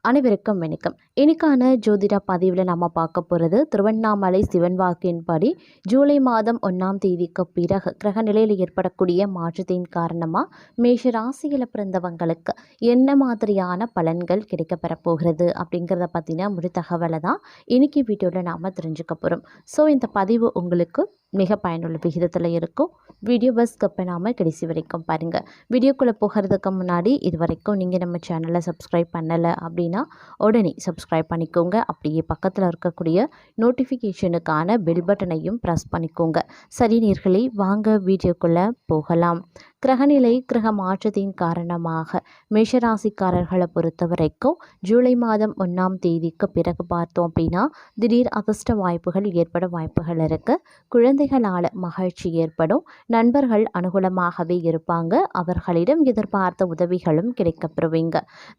அனைவருக்கும் வணக்கம். இன்னைக்கான ஜோதிட பதிவில் நம்ம பார்க்க போகிறது திருவண்ணாமலை சிவன் வாக்கின்படி ஜூலை மாதம் 1ஆம் தேதிக்கு பிறகு கிரக நிலையில் ஏற்படக்கூடிய மாற்றத்தின் காரணமாக மேஷ ராசியில் பிறந்தவங்களுக்கு என்ன மாதிரியான பலன்கள் கிடைக்கப்பெற போகிறது அப்படிங்கிறத பற்றின முழு தகவலை தான் இன்னைக்கு வீடியோவில் நாம் தெரிஞ்சுக்க போகிறோம். ஸோ இந்த பதிவு உங்களுக்கு மிக பயனுள்ள விகிதத்தில் இருக்கும். வீடியோ ஸ்கிப் பண்ணாமல் கடைசி வரைக்கும் பாருங்கள். வீடியோக்குள்ளே போகிறதுக்கு முன்னாடி இது வரைக்கும் நீங்கள் நம்ம சேனலை சப்ஸ்கிரைப் பண்ணலை அப்படின்னா உடனே சப்ஸ்கிரைப் பண்ணிக்கோங்க. அப்படியே பக்கத்தில் இருக்கக்கூடிய நோட்டிஃபிகேஷனுக்கான பெல் பட்டனையும் ப்ரெஸ் பண்ணிக்கோங்க. சரி நேயர்களே, வாங்க வீடியோக்குள்ளே போகலாம். கிரகநிலை கிரக மாற்றத்தின் காரணமாக மேஷராசிக்காரர்களை பொறுத்த வரைக்கும் ஜூலை மாதம் 1ஆம் தேதிக்கு பிறகு பார்த்தோம் அப்படின்னா திடீர் அதிர்ஷ்ட வாய்ப்புகள் ஏற்பட வாய்ப்புகள் இருக்குது. குழந்தைகளால் மகிழ்ச்சி ஏற்படும். நண்பர்கள் அனுகூலமாகவே இருப்பாங்க. அவர்களிடம் எதிர்பார்த்த உதவிகளும் கிடைக்கப்பெறுவீங்க.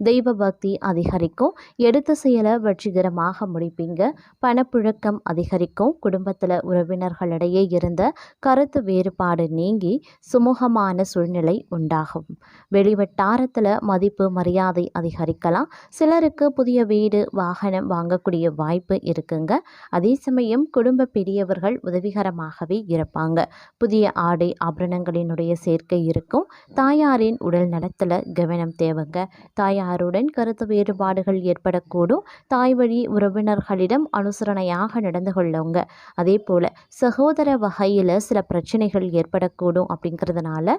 தெய்வ பக்தி அதிகரிக்கும். எடுத்த செயலை வெற்றிகரமாக முடிப்பீங்க. பணப்புழக்கம் அதிகரிக்கும். குடும்பத்தில் உறவினர்களிடையே இருந்த கருத்து வேறுபாடு நீங்கி சுமூகமான சூழ்நிலை உண்டாகும். வெளிவட்டாரத்தில் மதிப்பு மரியாதை அதிகரிக்கலாம். சிலருக்கு புதிய வீடு வாகனம் வாங்கக்கூடிய வாய்ப்பு இருக்குங்க. அதே சமயம் குடும்ப பெரியவர்கள் உதவிகரமாகவே இருப்பாங்க. புதிய ஆடை ஆபரணங்களினுடைய சேர்க்கை இருக்கும். தாயாரின் உடல் நலத்தில் கவனம் தேவைங்க. தாயாருடன் கருத்து வேறுபாடுகள் ஏற்படக்கூடும். தாய் வழி உறவினர்களிடம் அனுசரணையாக நடந்து கொள்ளுங்க. அதே போல சகோதர வகையில் சில பிரச்சனைகள் ஏற்படக்கூடும். அப்படிங்கிறதுனால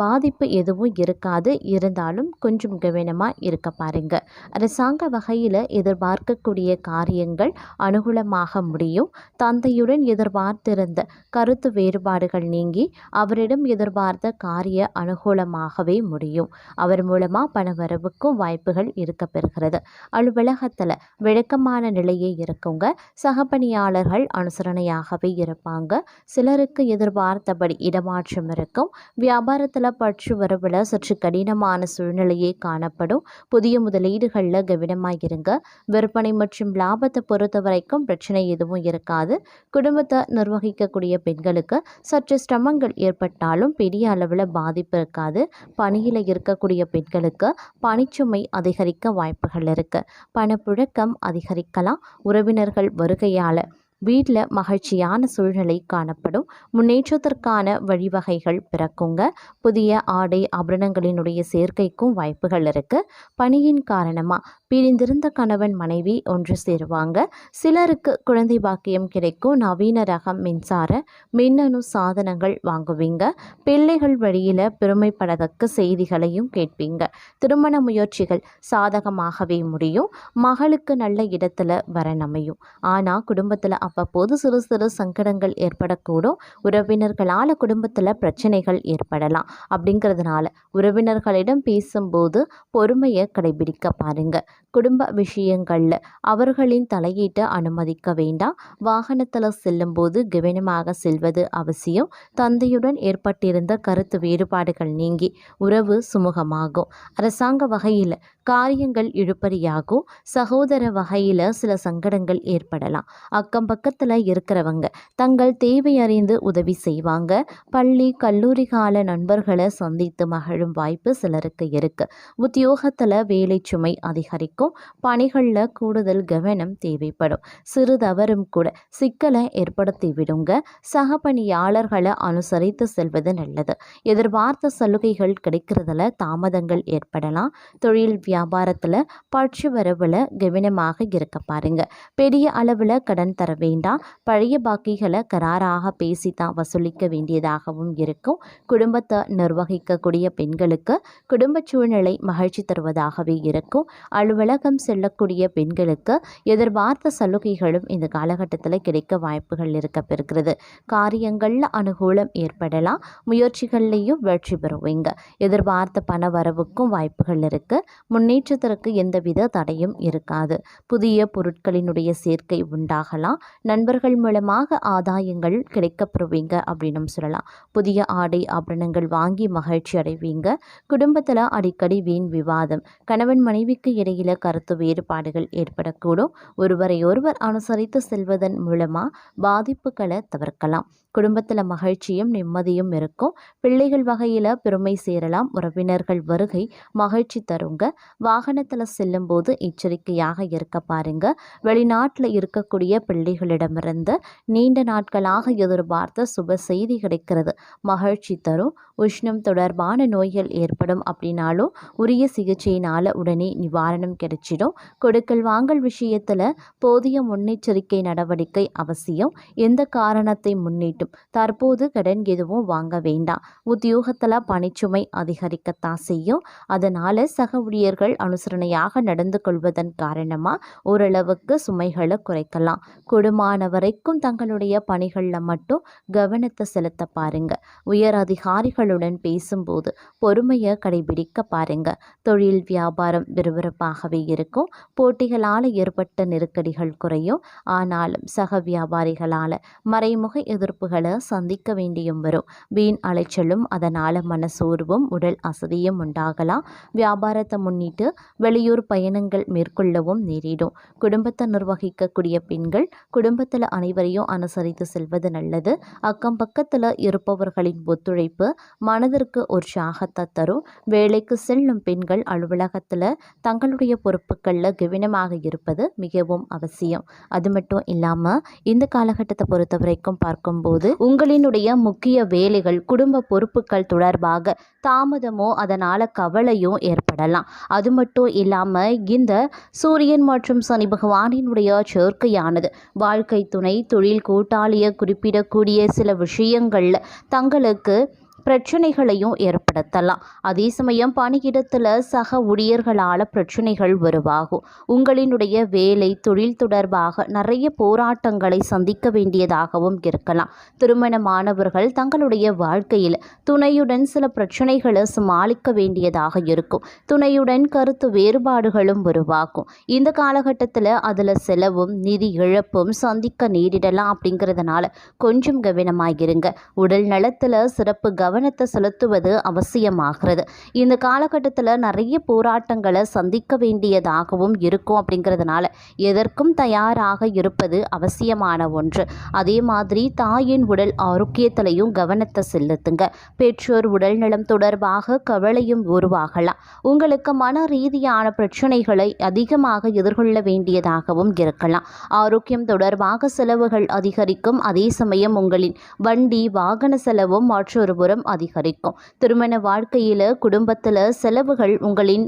பாதிப்பு எதுவும் இருக்காது. இருந்தாலும் கொஞ்சம் கவனமாக இருக்க பாருங்க. அரசாங்க வகையில் எதிர்பார்க்கக்கூடிய காரியங்கள் அனுகூலமாக முடியும். தந்தையுடன் எதிர்பார்த்திருந்த கருத்து வேறுபாடுகள் நீங்கி அவரிடம் எதிர்பார்த்த காரிய அனுகூலமாகவே முடியும். அவர் மூலமாக பணவரவுக்கும் வாய்ப்புகள் இருக்க பெறுகிறது. அலுவலகத்தில் விளக்கமான நிலையே இருக்குங்க. சக பணியாளர்கள் அனுசரணையாகவே இருப்பாங்க. சிலருக்கு எதிர்பார்த்தபடி இடமாற்றம் இருக்கும். வியாபாரத்தில் பற்று வரவில் சற்று கடினமான சூழ்நிலையே காணப்படும். புதிய முதலீடுகளில் கவனமாக இருங்க. விற்பனை மற்றும் லாபத்தை பொறுத்த வரைக்கும் பிரச்சனை எதுவும் இருக்காது. குடும்பத்தை நிர்வகிக்கக்கூடிய பெண்களுக்கு சற்று சிரமங்கள் ஏற்பட்டாலும் பெரிய அளவில் பாதிப்பு இருக்காது. பணியில் இருக்கக்கூடிய பெண்களுக்கு பணிச்சுமை அதிகரிக்க வாய்ப்புகள் இருக்கு. பணப்புழக்கம் அதிகரிக்கலாம். உறவினர்கள் வருகையால் வீட்டில் மகிழ்ச்சியான சூழ்நிலை காணப்படும். முன்னேற்றத்திற்கான வழிவகைகள் பிறக்குங்க. புதிய ஆடை ஆபரணங்களினுடைய சேர்க்கைக்கும் வாய்ப்புகள் இருக்கு. பணியின் காரணமாக பிரிந்திருந்த கணவன் மனைவி ஒன்று சேருவாங்க. சிலருக்கு குழந்தை பாக்கியம் கிடைக்கும். நவீன ரகம் மின்சார மின்னணு சாதனங்கள் வாங்குவீங்க. பிள்ளைகள் வழியில் பெருமைப்படத்தக்க செய்திகளையும் கேட்பீங்க. திருமண முயற்சிகள் சாதகமாகவே முடியும். மகளுக்கு நல்ல இடத்துல வரன் அமையும். ஆனால் குடும்பத்தில் அவ்வப்போது சிறு சிறு சங்கடங்கள் ஏற்படக்கூடும். உறவினர்களால் குடும்பத்தில் பிரச்சனைகள் ஏற்படலாம். அப்படிங்கிறதுனால உறவினர்களிடம் பேசும்போது பொறுமையை கடைபிடிக்க பாருங்க. குடும்ப விஷயங்களில் அவர்களின் தலையீட்டை அனுமதிக்க வேண்டாம். வாகனத்தில் செல்லும்போது கவனமாக செல்வது அவசியம். தந்தையுடன் ஏற்பட்டிருந்த கருத்து வேறுபாடுகள் நீங்கி உறவு சுமூகமாகும். அரசாங்க வகையில் காரியங்கள் இழுபறியாகும். சகோதர வகையில் சில சங்கடங்கள் ஏற்படலாம். அக்கம் பக்கத்தில் இருக்கிறவங்க தங்கள் தேவை அறிந்து உதவி செய்வாங்க. பள்ளி கல்லூரி கால நண்பர்களை சந்தித்து மகிழும் வாய்ப்பு சிலருக்கு இருக்கு. உத்தியோகத்தில் வேலை சுமை அதிகரிக்கும். பணிகளில் கூடுதல் கவனம் தேவைப்படும். சிறு தவறும் கூட சிக்கலை ஏற்படுத்தி விடுங்க. சக பணியாளர்களை அனுசரித்து செல்வது நல்லது. எதிர்பார்த்த சலுகைகள் கிடைக்கிறதுல தாமதங்கள் ஏற்படலாம். தொழில் வியாபாரத்தில் பற்று வரவில் கவனமாக இருக்க பாருங்க. பெரிய அளவில் கடன் தர வேண்டாம். பழைய பாக்கிகளை கராராக பேசி தான் வசூலிக்க வேண்டியதாகவும் இருக்கும். குடும்பத்தை நிர்வகிக்கக்கூடிய பெண்களுக்கு குடும்ப சூழ்நிலை மகிழ்ச்சி தருவதாகவே இருக்கும். அலுவலகம் செல்லக்கூடிய பெண்களுக்கு எதிர்பார்த்த சலுகைகளும் இந்த காலகட்டத்தில் கிடைக்க வாய்ப்புகள் இருக்க பெறுகிறது. காரியங்களில் அனுகூலம் ஏற்படலாம். முயற்சிகள்லையும் வெற்றி பெறுவீங்க. எதிர்பார்த்த பண வரவுக்கும் வாய்ப்புகள் இருக்கு. முன்னேற்றத்திற்கு எந்தவித தடையும் இருக்காது. புதிய பொருட்களினுடைய சேர்க்கை உண்டாகலாம். நண்பர்கள் மூலமாக ஆதாயங்கள் கிடைக்கப்பெறுவீங்க அப்படின்னு சொல்லலாம். புதிய ஆடை ஆபரணங்கள் வாங்கி மகிழ்ச்சி அடைவீங்க. குடும்பத்தில் அடிக்கடி வீண் விவாதம். கணவன் மனைவிக்கு இடையில கருத்து வேறுபாடுகள் ஏற்படக்கூடும். ஒருவரை ஒருவர் அனுசரித்து செல்வதன் மூலமாக பாதிப்புகளை தவிர்க்கலாம். குடும்பத்தில் மகிழ்ச்சியும் நிம்மதியும் இருக்கும். பிள்ளைகள் வகையில் பெருமை சேரலாம். உறவினர்கள் வருகை மகிழ்ச்சி தருங்க. வாகனத்தில் செல்லும்போது எச்சரிக்கையாக இருக்க பாருங்க. வெளிநாட்டில் இருக்கக்கூடிய பிள்ளைகளிடமிருந்து நீண்ட நாட்களாக எதிர்பார்த்த சுப செய்தி கிடைக்கிறது, மகிழ்ச்சி தரும். உஷ்ணம் தொடர்பான நோய்கள் ஏற்படும் அப்படின்னாலும் உரிய சிகிச்சையினால் உடனே நிவாரணம் கிடைச்சிடும். கொடுக்கல் வாங்கல் விஷயத்தில் போதிய முன்னெச்சரிக்கை நடவடிக்கை அவசியம். எந்த காரணத்தை முன்னிட்டும் தற்போது கடன் எதுவும் வாங்க வேண்டாம். உத்தியோகத்தில் பணிச்சுமை அதிகரிக்கத்தான் செய்யும். அதனால் சக ஊழியர்கள் அனுசரணையாக நடந்து கொள்வதன் காரணமாக ஓரளவுக்கு சுமைகளை குறைக்கலாம். கூடுமான வரைக்கும் தங்களுடைய பணிகளில் மட்டும் கவனத்தை செலுத்த பாருங்க. உயர் அதிகாரிகளுடன் பேசும்போது பொறுமையை கடைபிடிக்க பாருங்க. தொழில் வியாபாரம் விறுவிறுப்பாகவே இருக்கும். போட்டிகளால் ஏற்பட்ட நெருக்கடிகள் குறையும். ஆனாலும் சக வியாபாரிகளால் மறைமுக எதிர்ப்புகளை சந்திக்க வேண்டியும் வரும். வீண் அலைச்சலும் அதனால் மனசோர்வும் உடல் அசதியும் உண்டாகலாம். வியாபாரத்தை முன்னிட்டு வெளியூர் பயணங்கள் மேற்கொள்ளவும் நேரிடும். குடும்பத்தை நிர்வகிக்கக்கூடிய பெண்கள் குடும்பத்தில் அனைவரையும் அனுசரித்து செல்வது நல்லது. அக்கம் பக்கத்தில் இருப்பவர்களின் ஒத்துழைப்பு மனதிற்கு உற்சாகத்தை தரும். வேலைக்கு செல்லும் பெண்கள் அலுவலகத்தில் தங்களுடைய பொறுப்புகளில் கவனமாக இருப்பது மிகவும் அவசியம். அது மட்டும் இல்லாமல் இந்த காலகட்டத்தை பொறுத்த வரைக்கும் பார்க்கும்போது உங்களினுடைய முக்கிய வேலைகள் குடும்ப பொறுப்புகள் தொடர்பாக தாமதமோ அதனால் கவலையும் ஏற்படலாம். அது மட்டும் இல்லாமல் இந்த சூரியன் மற்றும் சனி பகவானினுடைய சேர்க்கையானது வாழ்க்கை துணை தொழில் கூட்டாளியை குறிப்பிடக்கூடிய சில விஷயங்களில் தங்களுக்கு பிரச்சனைகளையும் ஏற்படுத்தலாம். அதே சமயம் பணியிடத்தில் சக ஊழியர்களால் பிரச்சனைகள் உருவாகும். உங்களினுடைய வேலை தொழில் தொடர்பாக நிறைய போராட்டங்களை சந்திக்க வேண்டியதாகவும் இருக்கலாம். திருமணமானவர்கள் தங்களுடைய வாழ்க்கையில் துணையுடன் சில பிரச்சனைகளை சமாளிக்க வேண்டியதாக இருக்கும். துணையுடன் கருத்து வேறுபாடுகளும் உருவாகும். இந்த காலகட்டத்தில் அதில் செலவும் நிதி இழப்பும் சந்திக்க நேரிடலாம். அப்படிங்கிறதுனால கொஞ்சம் கவனமாகிருங்க. உடல் நலத்தில் சிறப்பு கவனத்தை செலுத்துவது அவசியமாகிறது. இந்த காலகட்டத்தில் நிறைய போராட்டங்களை சந்திக்க வேண்டியதாகவும் இருக்கும். அப்படிங்கிறதுனால எதற்கும் தயாராக இருப்பது அவசியமான ஒன்று. அதே மாதிரி தாயின் உடல் ஆரோக்கியத்திலையும் கவனத்தை செலுத்துங்க. பெற்றோர் உடல் நலம் தொடர்பாக கவலையும் உருவாகலாம். உங்களுக்கு மன ரீதியான பிரச்சனைகளை அதிகமாக எதிர்கொள்ள வேண்டியதாகவும் இருக்கலாம். ஆரோக்கியம் தொடர்பாக செலவுகள் அதிகரிக்கும். அதே சமயம் உங்களின் வண்டி வாகன செலவும் மற்றொரு புறம் அதிகரிக்கும். திருமண வாழ்க்கையில் குடும்பத்தில் செலவுகள் உங்களின்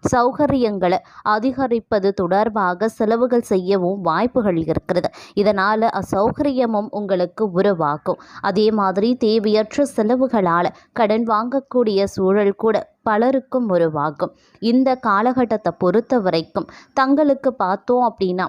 சௌகரியங்களை அதிகரிப்பது தொடர்பாக செலவுகள் செய்யவும் வாய்ப்புகள் இருக்கிறது. இதனால் அசௌகரியமும் உங்களுக்கு உருவாகும். அதே மாதிரி தேவையற்ற செலவுகளால் கடன் வாங்கக்கூடிய சூழல் கூட பலருக்கும் உருவாகும். இந்த காலகட்டத்தை பொறுத்த வரைக்கும் தங்களுக்கு பார்த்தோம் அப்படின்னா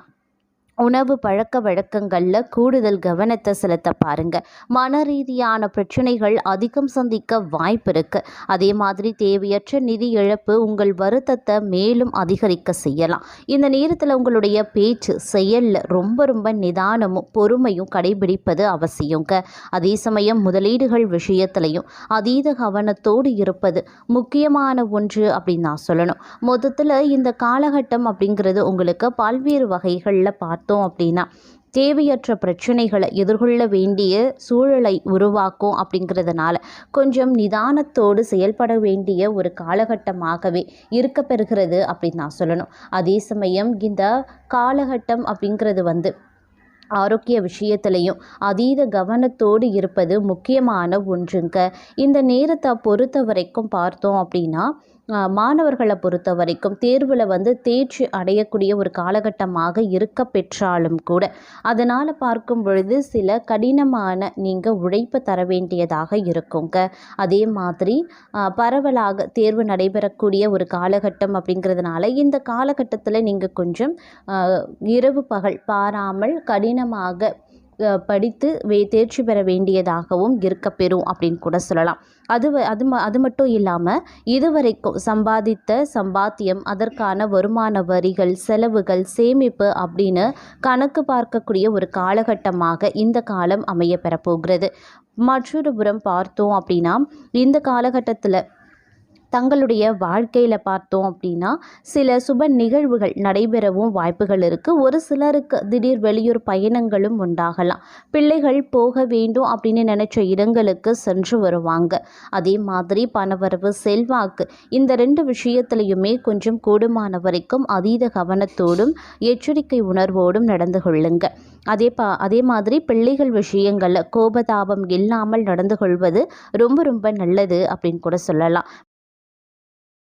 உணவு பழக்க வழக்கங்களில் கூடுதல் கவனத்தை செலுத்த பாருங்க. மன ரீதியான பிரச்சனைகள் அதிகம் சந்திக்க வாய்ப்பு இருக்கு. அதே மாதிரி தேவையற்ற நிதி இழப்பு உங்கள் வருத்தத்தை மேலும் அதிகரிக்க செய்யலாம். இந்த நேரத்தில் உங்களுடைய பேச்சு செயலில் ரொம்ப நிதானமும் பொறுமையும் கடைபிடிப்பது அவசியங்க. அதே சமயம் முதலீடுகள் விஷயத்திலையும் அதீத கவனத்தோடு இருப்பது முக்கியமான ஒன்று அப்படின்னு நான் சொல்லணும். மொத்தத்தில் இந்த காலகட்டம் அப்படிங்கிறது உங்களுக்கு பல்வேறு வகைகளில் பார்த்தோம் அப்படின்னா தேவையற்ற பிரச்சனைகளை எதிர்கொள்ள வேண்டிய சூழலை உருவாக்கும். அப்படிங்கிறதுனால கொஞ்சம் நிதானத்தோடு செயல்பட வேண்டிய ஒரு காலகட்டமாகவே இருக்கப்பெறுகிறது அப்படின்னு நான் சொல்லணும். அதே சமயம் இந்த காலகட்டம் அப்படிங்கிறது ஆரோக்கிய விஷயத்திலையும் அதீத கவனத்தோடு இருப்பது முக்கியமான ஒன்றுங்க. இந்த நேரத்தை பொறுத்த வரைக்கும் பார்த்தோம் அப்படின்னா மாணவர்களை பொறுத்த வரைக்கும் தேர்வில் தேர்ச்சி அடையக்கூடிய ஒரு காலகட்டமாக இருக்க பெற்றாலும் கூட அதனால் பார்க்கும் பொழுது சில கடினமான நீங்கள் உழைப்பு தர வேண்டியதாக இருக்குங்க. அதே மாதிரி பரவலாக தேர்வு நடைபெறக்கூடிய ஒரு காலகட்டம் அப்படிங்கிறதுனால இந்த காலகட்டத்தில் நீங்கள் கொஞ்சம் இரவு பகல் பாராமல் கடினமாக படித்து தேர்ச்சி பெற வேண்டியதாகவும் இருக்கப்பெறும் அப்படின்னு கூட சொல்லலாம். அது மட்டும் இல்லாமல் இதுவரைக்கும் சம்பாதித்த சம்பாத்தியம் அதற்கான வருமான வரிகள் செலவுகள் சேமிப்பு அப்படின்னு கணக்கு பார்க்கக்கூடிய ஒரு காலகட்டமாக இந்த காலம் அமைய பெறப்போகிறது. மற்றொரு புறம் பார்த்தோம் அப்படின்னா இந்த காலகட்டத்தில் தங்களுடைய வாழ்க்கையில் பார்த்தோம் அப்படின்னா சில சுப நிகழ்வுகள் நடைபெறவும் வாய்ப்புகள் இருக்குது. ஒரு சிலருக்கு திடீர் வெளியூர் பயணங்களும் உண்டாகலாம். பிள்ளைகள் போக வேண்டும் அப்படின்னு நினச்ச இடங்களுக்கு சென்று வருவாங்க. அதே மாதிரி பணவரவு, செல்வாக்கு, இந்த 2 விஷயத்துலையுமே கொஞ்சம் கூடுமான வரைக்கும் அதீத கவனத்தோடும் எச்சரிக்கை உணர்வோடும் நடந்து கொள்ளுங்க. அதே மாதிரி பிள்ளைகள் விஷயங்களில் கோபதாபம் இல்லாமல் நடந்து கொள்வது ரொம்ப ரொம்ப நல்லது அப்படின்னு கூட சொல்லலாம்.